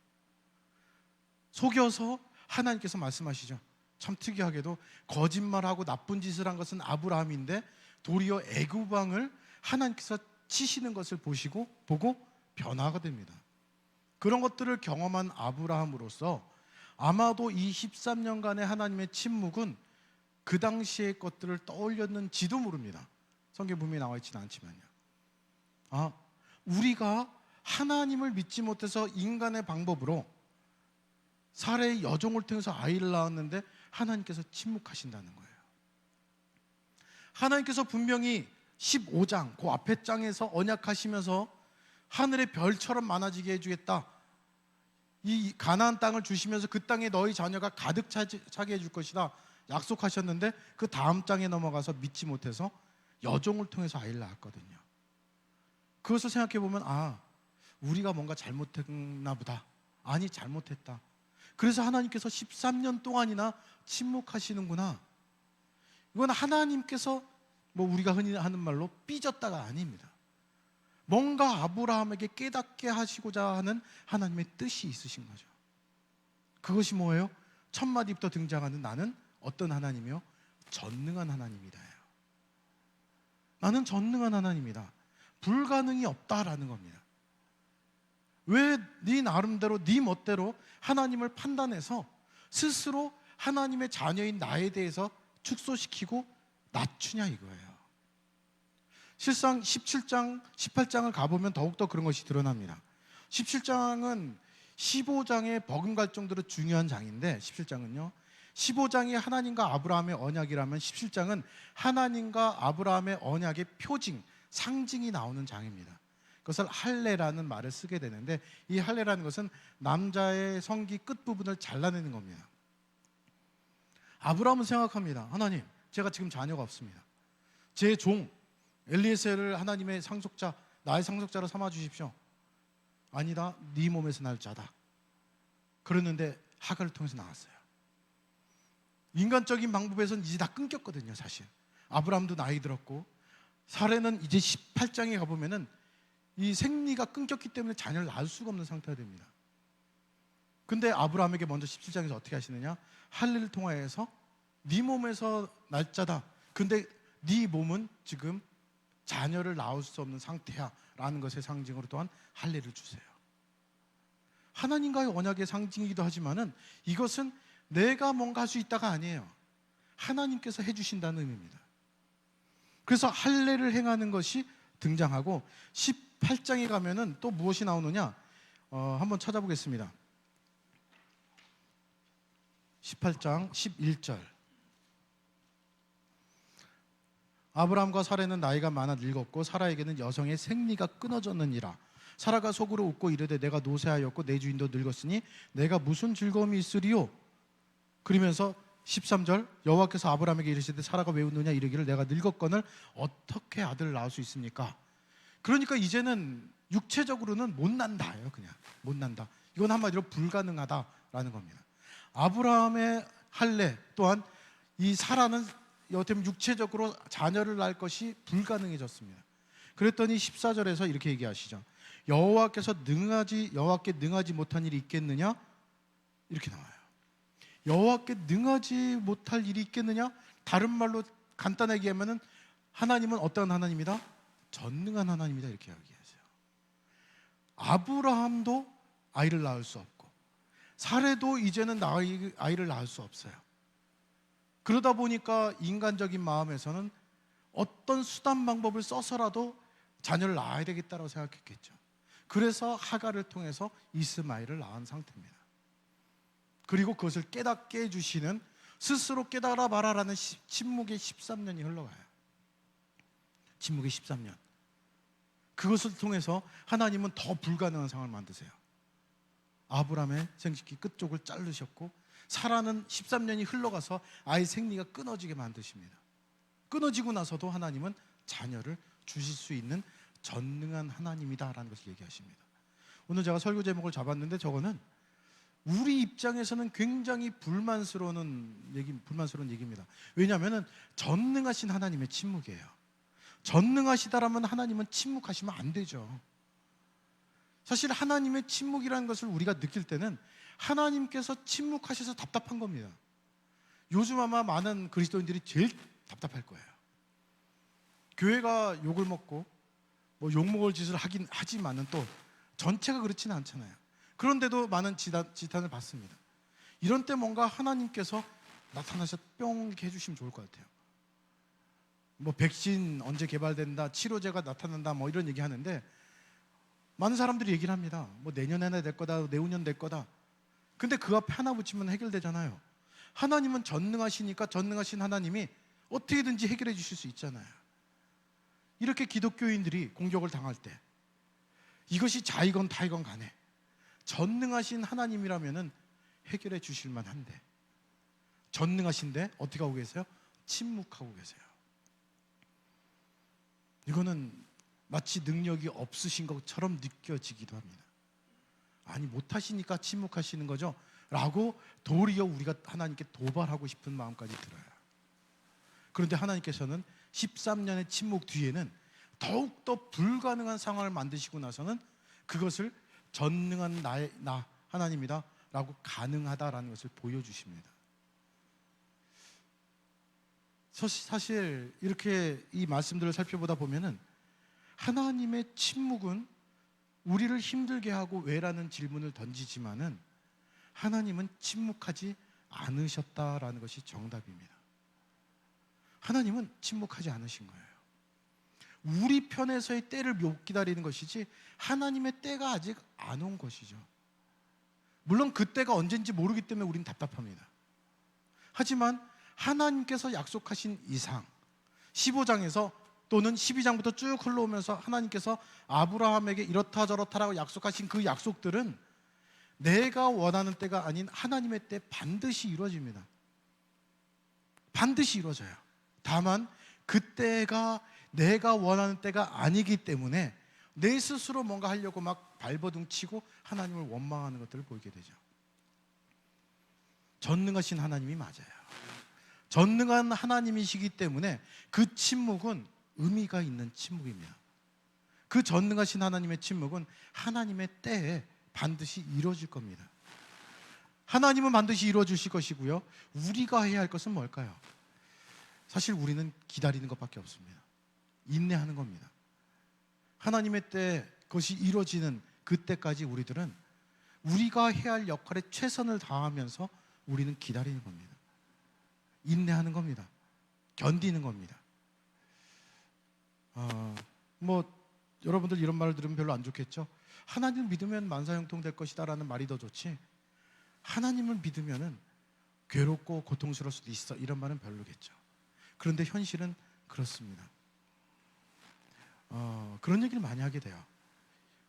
속여서 하나님께서 말씀하시죠. 참 특이하게도 거짓말하고 나쁜 짓을 한 것은 아브라함인데 도리어 애굽 왕을 하나님께서 치시는 것을 보고 변화가 됩니다. 그런 것들을 경험한 아브라함으로서 아마도 이 13년간의 하나님의 침묵은 그 당시의 것들을 떠올렸는지도 모릅니다. 성경 분명히 나와 있지는 않지만요. 우리가 하나님을 믿지 못해서 인간의 방법으로 사례의 여종을 통해서 아이를 낳았는데 하나님께서 침묵하신다는 거예요. 하나님께서 분명히 15장 그 앞에 장에서 언약하시면서 하늘의 별처럼 많아지게 해주겠다, 이 가나안 땅을 주시면서 그 땅에 너희 자녀가 가득 차게 해줄 것이다 약속하셨는데 그 다음 장에 넘어가서 믿지 못해서 여종을 통해서 아이를 낳았거든요. 그것을 생각해 보면 우리가 뭔가 잘못했나 보다. 아니, 잘못했다. 그래서 하나님께서 13년 동안이나 침묵하시는구나. 이건 하나님께서 우리가 흔히 하는 말로 삐졌다가 아닙니다. 뭔가 아브라함에게 깨닫게 하시고자 하는 하나님의 뜻이 있으신 거죠. 그것이 뭐예요? 첫 마디부터 등장하는 나는 어떤 하나님이요? 전능한 하나님이다. 나는 전능한 하나님이다. 불가능이 없다라는 겁니다. 왜 네 나름대로 네 멋대로 하나님을 판단해서 스스로 하나님의 자녀인 나에 대해서 축소시키고 낮추냐 이거예요. 실상 17장, 18장을 가보면 더욱더 그런 것이 드러납니다. 17장은 15장에 버금갈 정도로 중요한 장인데 17장은요. 15장이 하나님과 아브라함의 언약이라면 17장은 하나님과 아브라함의 언약의 표징, 상징이 나오는 장입니다. 그것을 할례라는 말을 쓰게 되는데 이 할례라는 것은 남자의 성기 끝부분을 잘라내는 겁니다. 아브라함은 생각합니다. 하나님, 제가 지금 자녀가 없습니다. 제 종 엘리에셀을 하나님의 상속자, 나의 상속자로 삼아 주십시오. 아니다, 네 몸에서 날 자다. 그러는데 하갈을 통해서 나왔어요. 인간적인 방법에서는 이제 다 끊겼거든요. 사실 아브라함도 나이 들었고 사례는 이제 18장에 가보면은 이 생리가 끊겼기 때문에 자녀를 낳을 수가 없는 상태가 됩니다. 근데 아브라함에게 먼저 17장에서 어떻게 하시느냐? 할례를 통하여서 네 몸에서 날 자다. 근데 네 몸은 지금 자녀를 낳을 수 없는 상태야 라는 것의 상징으로 또한 할례를 주세요. 하나님과의 언약의 상징이기도 하지만은 이것은 내가 뭔가 할 수 있다가 아니에요. 하나님께서 해주신다는 의미입니다. 그래서 할례를 행하는 것이 등장하고 18장에 가면은 또 무엇이 나오느냐? 한번 찾아보겠습니다. 18장 11절. 아브라함과 사라는 나이가 많아 늙었고 사라에게는 여성의 생리가 끊어졌느니라. 사라가 속으로 웃고 이르되 내가 노쇠하였고 내 주인도 늙었으니 내가 무슨 즐거움이 있으리요? 그러면서 13절 여호와께서 아브라함에게 이르시되 사라가 왜 웃느냐 이르기를 내가 늙었거늘 어떻게 아들을 낳을 수 있습니까? 그러니까 이제는 육체적으로는 못 난다예요. 그냥 못 난다. 이건 한마디로 불가능하다라는 겁니다. 아브라함의 할례 또한 이 사라는 여하튼 육체적으로 자녀를 낳을 것이 불가능해졌습니다. 그랬더니 14절에서 이렇게 얘기하시죠. 여호와께 능하지 못한 일이 있겠느냐? 이렇게 나와요. 여호와께 능하지 못할 일이 있겠느냐? 다른 말로 간단하게 얘기하면은 하나님은 어떤 하나님이다? 전능한 하나님이다 이렇게 이야기하세요. 아브라함도 아이를 낳을 수 없고 사례도 이제는 아이를 낳을 수 없어요. 그러다 보니까 인간적인 마음에서는 어떤 수단 방법을 써서라도 자녀를 낳아야 되겠다고 생각했겠죠. 그래서 하갈을 통해서 이스마엘을 낳은 상태입니다. 그리고 그것을 깨닫게 해주시는 스스로 깨달아 봐라라는 침묵의 13년이 흘러가요. 침묵의 13년. 그것을 통해서 하나님은 더 불가능한 상황을 만드세요. 아브라함의 생식기 끝쪽을 자르셨고 사라는 13년이 흘러가서 아이 생리가 끊어지게 만드십니다. 끊어지고 나서도 하나님은 자녀를 주실 수 있는 전능한 하나님이다라는 것을 얘기하십니다. 오늘 제가 설교 제목을 잡았는데 저거는 우리 입장에서는 굉장히 불만스러운 얘기입니다. 왜냐하면 전능하신 하나님의 침묵이에요. 전능하시다라면 하나님은 침묵하시면 안 되죠. 사실 하나님의 침묵이라는 것을 우리가 느낄 때는 하나님께서 침묵하셔서 답답한 겁니다. 요즘 아마 많은 그리스도인들이 제일 답답할 거예요. 교회가 욕을 먹고 뭐 욕먹을 짓을 하긴 하지만은 또 전체가 그렇지는 않잖아요. 그런데도 많은 지탄을 받습니다. 이런 때 뭔가 하나님께서 나타나서 뿅 이렇게 해주시면 좋을 것 같아요. 뭐 백신 언제 개발된다, 치료제가 나타난다, 뭐 이런 얘기 하는데 많은 사람들이 얘기를 합니다. 뭐 내년에나 될 거다, 내후년 될 거다. 근데 그 앞에 하나 붙이면 해결되잖아요. 하나님은 전능하시니까 전능하신 하나님이 어떻게든지 해결해 주실 수 있잖아요. 이렇게 기독교인들이 공격을 당할 때 이것이 자이건 타이건 간에 전능하신 하나님이라면은 해결해 주실 만한데 전능하신데 어떻게 하고 계세요? 침묵하고 계세요. 이거는 마치 능력이 없으신 것처럼 느껴지기도 합니다. 아니 못하시니까 침묵하시는 거죠? 라고 도리어 우리가 하나님께 도발하고 싶은 마음까지 들어요. 그런데 하나님께서는 13년의 침묵 뒤에는 더욱더 불가능한 상황을 만드시고 나서는 그것을 전능한 나 하나님이다 라고 가능하다라는 것을 보여주십니다. 사실 이렇게 이 말씀들을 살펴보다 보면은 하나님의 침묵은 우리를 힘들게 하고 왜라는 질문을 던지지만은 하나님은 침묵하지 않으셨다라는 것이 정답입니다. 하나님은 침묵하지 않으신 거예요. 우리 편에서의 때를 못 기다리는 것이지 하나님의 때가 아직 안 온 것이죠. 물론 그 때가 언젠지 모르기 때문에 우리는 답답합니다. 하지만 하나님께서 약속하신 이상 15장에서 또는 12장부터 쭉 흘러오면서 하나님께서 아브라함에게 이렇다 저렇다라고 약속하신 그 약속들은 내가 원하는 때가 아닌 하나님의 때 반드시 이루어집니다. 반드시 이루어져요. 다만 그때가 내가 원하는 때가 아니기 때문에 내 스스로 뭔가 하려고 막 발버둥 치고 하나님을 원망하는 것들을 보이게 되죠. 전능하신 하나님이 맞아요. 전능한 하나님이시기 때문에 그 침묵은 의미가 있는 침묵입니다. 그 전능하신 하나님의 침묵은 하나님의 때에 반드시 이루어질 겁니다. 하나님은 반드시 이루어 주실 것이고요. 우리가 해야 할 것은 뭘까요? 사실 우리는 기다리는 것밖에 없습니다. 인내하는 겁니다. 하나님의 때 그것이 이루어지는 그때까지 우리들은 우리가 해야 할 역할에 최선을 다하면서 우리는 기다리는 겁니다. 인내하는 겁니다. 견디는 겁니다. 뭐 여러분들 이런 말을 들으면 별로 안 좋겠죠. 하나님을 믿으면 만사형통될 것이다 라는 말이 더 좋지, 하나님을 믿으면은 괴롭고 고통스러울 수도 있어 이런 말은 별로겠죠. 그런데 현실은 그렇습니다. 그런 얘기를 많이 하게 돼요.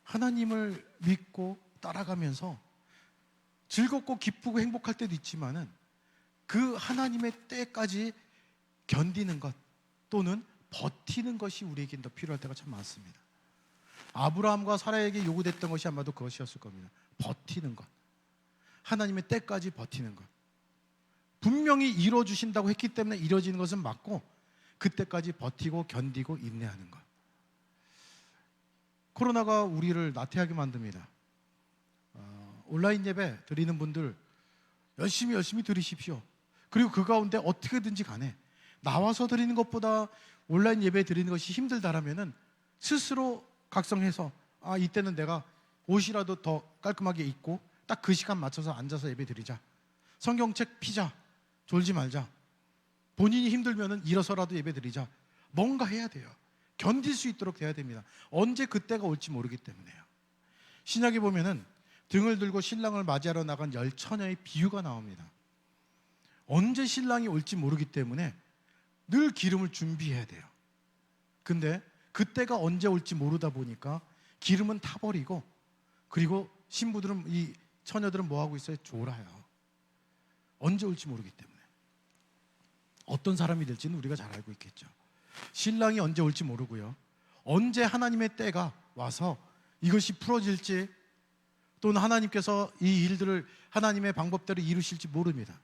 하나님을 믿고 따라가면서 즐겁고 기쁘고 행복할 때도 있지만은 그 하나님의 때까지 견디는 것 또는 버티는 것이 우리에게 더 필요할 때가 참 많습니다. 아브라함과 사라에게 요구됐던 것이 아마도 그것이었을 겁니다. 버티는 것, 하나님의 때까지 버티는 것. 분명히 이루어주신다고 했기 때문에 이루어지는 것은 맞고 그때까지 버티고 견디고 인내하는 것. 코로나가 우리를 나태하게 만듭니다. 온라인 예배 드리는 분들 열심히 드리십시오. 그리고 그 가운데 어떻게든지 간에 나와서 드리는 것보다 온라인 예배 드리는 것이 힘들다라면은 스스로 각성해서 이때는 내가 옷이라도 더 깔끔하게 입고 딱 그 시간 맞춰서 앉아서 예배 드리자. 성경책 피자. 졸지 말자. 본인이 힘들면은 일어서라도 예배 드리자. 뭔가 해야 돼요. 견딜 수 있도록 돼야 됩니다. 언제 그때가 올지 모르기 때문에요. 신약에 보면은 등을 들고 신랑을 맞이하러 나간 10처녀의 비유가 나옵니다. 언제 신랑이 올지 모르기 때문에 늘 기름을 준비해야 돼요. 근데 그때가 언제 올지 모르다 보니까 기름은 타버리고, 그리고 신부들은 이 처녀들은 뭐 하고 있어요? 졸아요. 언제 올지 모르기 때문에. 어떤 사람이 될지는 우리가 잘 알고 있겠죠. 신랑이 언제 올지 모르고요. 언제 하나님의 때가 와서 이것이 풀어질지, 또는 하나님께서 이 일들을 하나님의 방법대로 이루실지 모릅니다.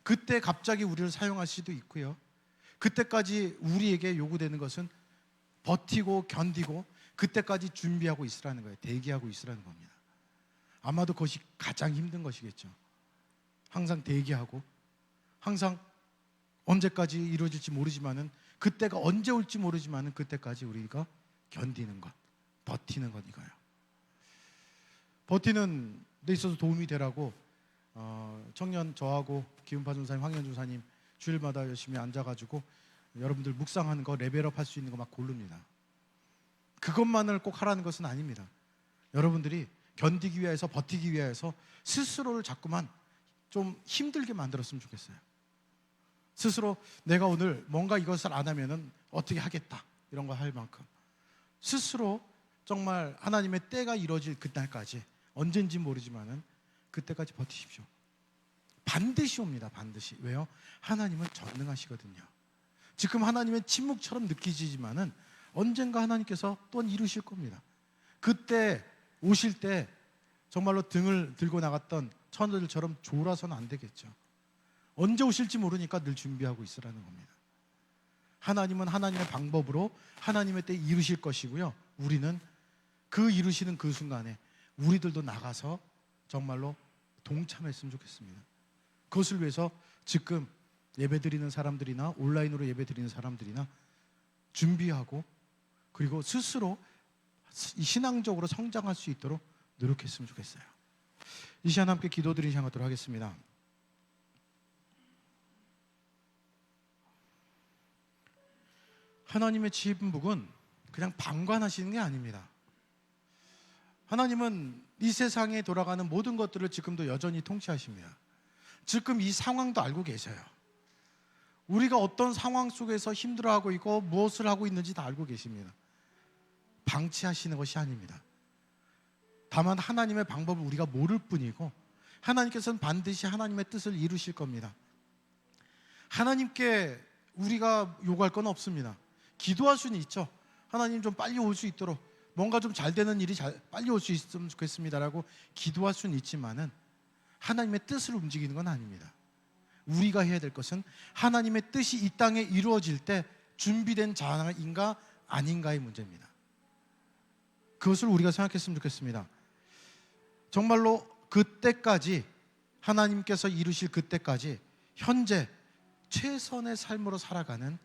그때 갑자기 우리를 사용할 수도 있고요. 그때까지 우리에게 요구되는 것은 버티고 견디고 그때까지 준비하고 있으라는 거예요. 대기하고 있으라는 겁니다. 아마도 그것이 가장 힘든 것이겠죠. 항상 대기하고, 항상 언제까지 이루어질지 모르지만은, 그때가 언제 올지 모르지만은 그때까지 우리가 견디는 것, 버티는 것, 이거예요. 버티는 데 있어서 도움이 되라고 청년 저하고 기훈파 전사님, 황현 전사님 주일마다 열심히 앉아가지고 여러분들 묵상하는 거, 레벨업 할 수 있는 거 막 고릅니다. 그것만을 꼭 하라는 것은 아닙니다. 여러분들이 견디기 위해서, 버티기 위해서 스스로를 자꾸만 좀 힘들게 만들었으면 좋겠어요. 스스로 내가 오늘 뭔가 이것을 안 하면은 어떻게 하겠다, 이런 거 할 만큼 스스로 정말 하나님의 때가 이루어질 그날까지, 언젠지 모르지만은 그때까지 버티십시오. 반드시 옵니다. 반드시. 왜요? 하나님은 전능하시거든요. 지금 하나님의 침묵처럼 느끼지만은 언젠가 하나님께서 또 이루실 겁니다. 그때 오실 때 정말로 등을 들고 나갔던 처녀들처럼 졸아서는 안 되겠죠. 언제 오실지 모르니까 늘 준비하고 있으라는 겁니다. 하나님은 하나님의 방법으로 하나님의 때 이루실 것이고요. 우리는 그 이루시는 그 순간에 우리들도 나가서 정말로 동참했으면 좋겠습니다. 그것을 위해서 지금 예배드리는 사람들이나 온라인으로 예배드리는 사람들이나 준비하고, 그리고 스스로 신앙적으로 성장할 수 있도록 노력했으면 좋겠어요. 이 시간 함께 기도드리는 시간 갖도록 하겠습니다. 하나님의 침묵은 그냥 방관하시는 게 아닙니다. 하나님은 이 세상에 돌아가는 모든 것들을 지금도 여전히 통치하십니다. 지금 이 상황도 알고 계셔요. 우리가 어떤 상황 속에서 힘들어하고 있고 무엇을 하고 있는지 다 알고 계십니다. 방치하시는 것이 아닙니다. 다만 하나님의 방법을 우리가 모를 뿐이고, 하나님께서는 반드시 하나님의 뜻을 이루실 겁니다. 하나님께 우리가 요구할 건 없습니다. 기도할 수는 있죠. 하나님 좀 빨리 올 수 있도록, 뭔가 좀 잘 되는 일이 빨리 올 수 있으면 좋겠습니다라고 기도할 수는 있지만은 하나님의 뜻을 움직이는 건 아닙니다. 우리가 해야 될 것은 하나님의 뜻이 이 땅에 이루어질 때 준비된 자인가 아닌가의 문제입니다. 그것을 우리가 생각했으면 좋겠습니다. 정말로 그때까지, 하나님께서 이루실 그때까지 현재 최선의 삶으로 살아가는,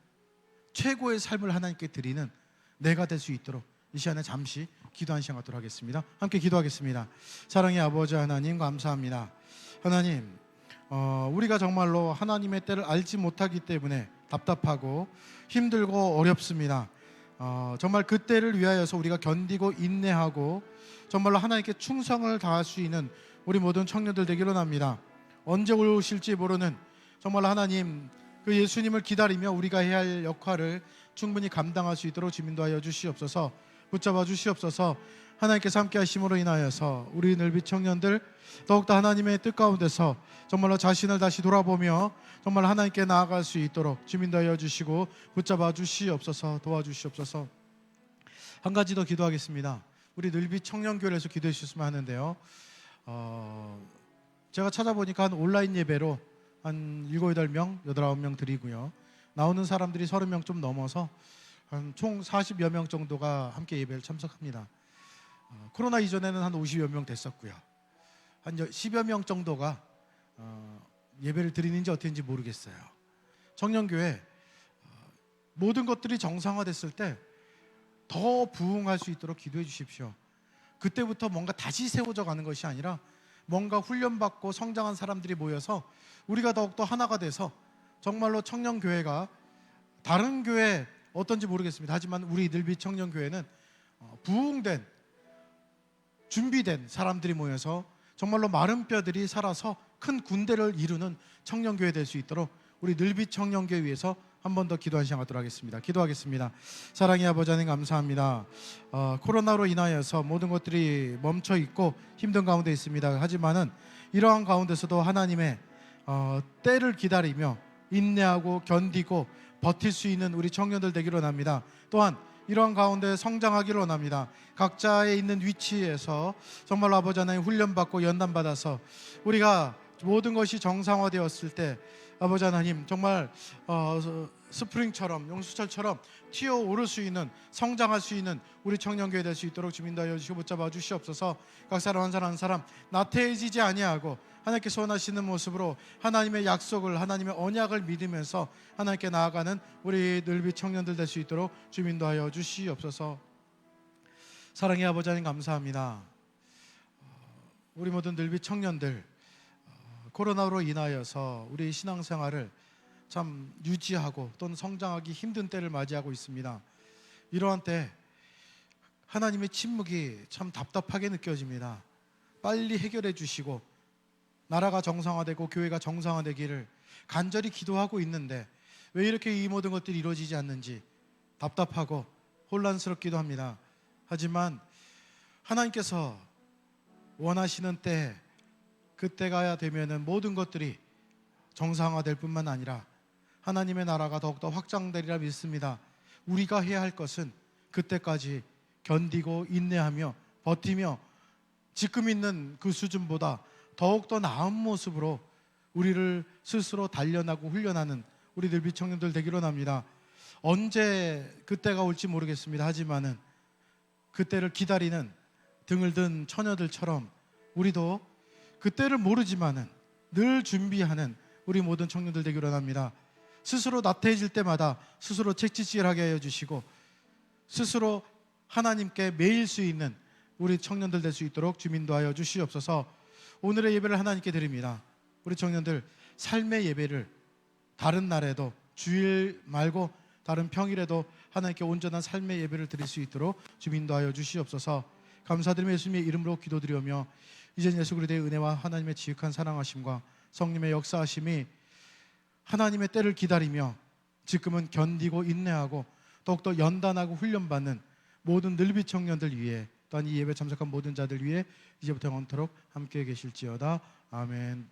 최고의 삶을 하나님께 드리는 내가 될 수 있도록 이 시간에 잠시 기도한 시간 갖도록 하겠습니다. 함께 기도하겠습니다. 사랑의 아버지 하나님, 감사합니다. 하나님, 우리가 정말로 하나님의 때를 알지 못하기 때문에 답답하고 힘들고 어렵습니다. 정말 그 때를 위하여서 우리가 견디고 인내하고 정말로 하나님께 충성을 다할 수 있는 우리 모든 청년들 되기를 원합니다. 언제 오실지 모르는, 정말로 하나님, 그 예수님을 기다리며 우리가 해야 할 역할을 충분히 감당할 수 있도록 주민도하여 주시옵소서. 붙잡아 주시옵소서. 하나님께서 함께 하심으로 인하여서 우리 늘빛 청년들 더욱더 하나님의 뜻 가운데서 정말로 자신을 다시 돌아보며 정말 하나님께 나아갈 수 있도록 주민도하여 주시고 붙잡아 주시옵소서. 도와주시옵소서. 한 가지 더 기도하겠습니다. 우리 늘빛 청년교회에서 기도해 주셨으면 하는데요. 제가 찾아보니까 한 온라인 예배로 한 7, 8명, 8, 9명 드리고요. 나오는 사람들이 30명 좀 넘어서 한 총 40여 명 정도가 함께 예배를 참석합니다. 코로나 이전에는 한 50여 명 됐었고요. 한 10여 명 정도가 예배를 드리는지 어땠는지 모르겠어요. 청년교회 모든 것들이 정상화됐을 때 더 부흥할 수 있도록 기도해 주십시오. 그때부터 뭔가 다시 세워져 가는 것이 아니라 뭔가 훈련받고 성장한 사람들이 모여서 우리가 더욱더 하나가 돼서 정말로 청년교회가 다른 교회 어떤지 모르겠습니다. 하지만 우리 늘빛 청년교회는 부흥된, 준비된 사람들이 모여서 정말로 마른 뼈들이 살아서 큰 군대를 이루는 청년교회 될 수 있도록 우리 늘빛 청년교회 위해서 한 번 더 기도한 시간 갖도록 하겠습니다. 기도하겠습니다. 사랑의 아버지 하나님 감사합니다. 코로나로 인하여서 모든 것들이 멈춰 있고 힘든 가운데 있습니다. 하지만은 이러한 가운데서도 하나님의 때를 기다리며 인내하고 견디고 버틸 수 있는 우리 청년들 되기를 원합니다. 또한 이러한 가운데 성장하기를 원합니다. 각자의 있는 위치에서 정말로 아버지 하나님 훈련받고 연단받아서 우리가 모든 것이 정상화되었을 때 아버지 하나님 정말 스프링처럼 용수철처럼 튀어오를 수 있는 성장할 수 있는 우리 청년교회 될 수 있도록 주민도 하여 주시고 붙잡아 주시옵소서. 각 사람 한 사람 한 사람 나태해지지 아니하고 하나님께서 원하시는 모습으로 하나님의 약속을 하나님의 언약을 믿으면서 하나님께 나아가는 우리 늘비 청년들 될 수 있도록 주민도 하여 주시옵소서. 사랑의 아버지 하나님 감사합니다. 우리 모든 늘비 청년들 코로나로 인하여서 우리 신앙생활을 참 유지하고 또는 성장하기 힘든 때를 맞이하고 있습니다. 이러한 때 하나님의 침묵이 참 답답하게 느껴집니다. 빨리 해결해 주시고 나라가 정상화되고 교회가 정상화되기를 간절히 기도하고 있는데 왜 이렇게 이 모든 것들이 이루어지지 않는지 답답하고 혼란스럽기도 합니다. 하지만 하나님께서 원하시는 때 그때가 되면은 모든 것들이 정상화될 뿐만 아니라 하나님의 나라가 더욱더 확장되리라 믿습니다. 우리가 해야 할 것은 그때까지 견디고 인내하며 버티며 지금 있는 그 수준보다 더욱더 나은 모습으로 우리를 스스로 단련하고 훈련하는 우리 늘비 청년들 되기로 합니다. 언제 그때가 올지 모르겠습니다. 하지만은 그때를 기다리는 등을 든 처녀들처럼 우리도 그때를 모르지만은 늘 준비하는 우리 모든 청년들 되기로 합니다. 스스로 나태해질 때마다 스스로 채찍질하게 하여 주시고 스스로 하나님께 매일 수 있는 우리 청년들 될 수 있도록 주민도 하여 주시옵소서. 오늘의 예배를 하나님께 드립니다. 우리 청년들 삶의 예배를 다른 날에도 주일 말고 다른 평일에도 하나님께 온전한 삶의 예배를 드릴 수 있도록 주민도 하여 주시옵소서. 감사드리며 예수님의 이름으로 기도드리오며 이제 예수 그리스도의 은혜와 하나님의 지극한 사랑하심과 성령의 역사하심이 하나님의 때를 기다리며 지금은 견디고 인내하고 더욱더 연단하고 훈련받는 모든 늘비 청년들 위해 또한 이 예배 참석한 모든 자들 위해 이제부터 영원토록 함께 계실지어다. 아멘.